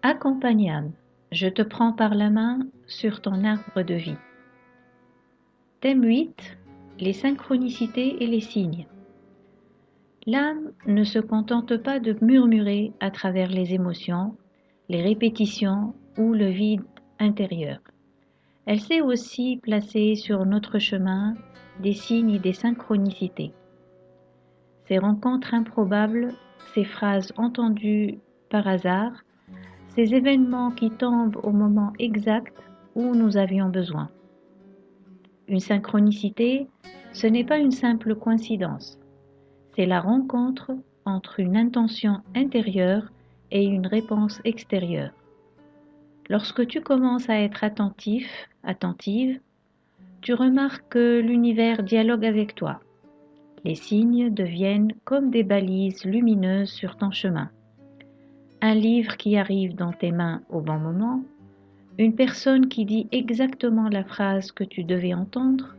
Accompagnable, je te prends par la main sur ton arbre de vie. Thème 8. Les synchronicités et les signes. L'âme ne se contente pas de murmurer à travers les émotions, les répétitions ou le vide intérieur. Elle sait aussi placer sur notre chemin des signes et des synchronicités. Ces rencontres improbables, ces phrases entendues par hasard, ces événements qui tombent au moment exact où nous avions besoin. Une synchronicité, ce n'est pas une simple coïncidence, c'est la rencontre entre une intention intérieure et une réponse extérieure. Lorsque tu commences à être attentif, attentive, tu remarques que l'univers dialogue avec toi. Les signes deviennent comme des balises lumineuses sur ton chemin. Un livre qui arrive dans tes mains au bon moment, une personne qui dit exactement la phrase que tu devais entendre,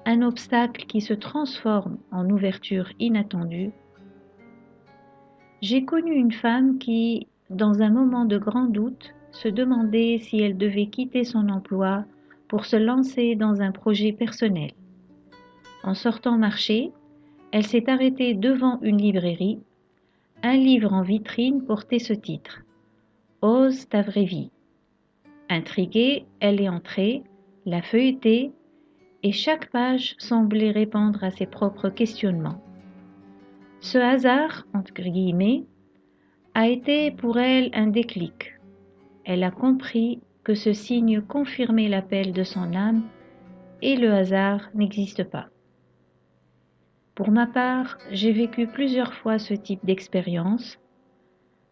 un obstacle qui se transforme en ouverture inattendue. J'ai connu une femme qui, dans un moment de grand doute, se demandait si elle devait quitter son emploi pour se lancer dans un projet personnel. En sortant marcher, elle s'est arrêtée devant une librairie. Un livre en vitrine portait ce titre: Ose ta vraie vie. Intriguée, elle est entrée, l'a feuilleté, et chaque page semblait répondre à ses propres questionnements. Ce hasard, entre guillemets, a été pour elle un déclic. Elle a compris que ce signe confirmait l'appel de son âme et le hasard n'existe pas. Pour ma part, j'ai vécu plusieurs fois ce type d'expérience.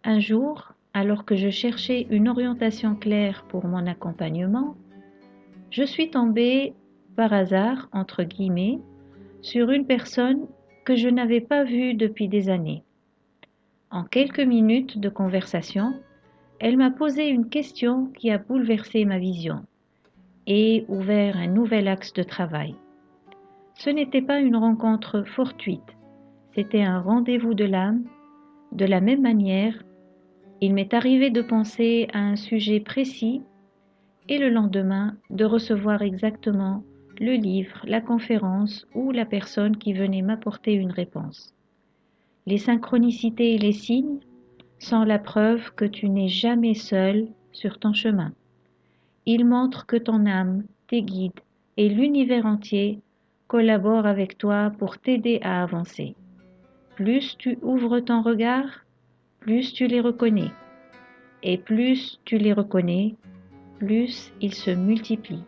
Un jour, alors que je cherchais une orientation claire pour mon accompagnement, je suis tombée par hasard, entre guillemets, sur une personne que je n'avais pas vue depuis des années. En quelques minutes de conversation, elle m'a posé une question qui a bouleversé ma vision et ouvert un nouvel axe de travail. Ce n'était pas une rencontre fortuite, c'était un rendez-vous de l'âme. De la même manière, il m'est arrivé de penser à un sujet précis et le lendemain de recevoir exactement le livre, la conférence ou la personne qui venait m'apporter une réponse. Les synchronicités et les signes sont la preuve que tu n'es jamais seul sur ton chemin. Ils montrent que ton âme, tes guides et l'univers entier collaborent avec toi pour t'aider à avancer. Plus tu ouvres ton regard, plus tu les reconnais. Et plus tu les reconnais, plus ils se multiplient.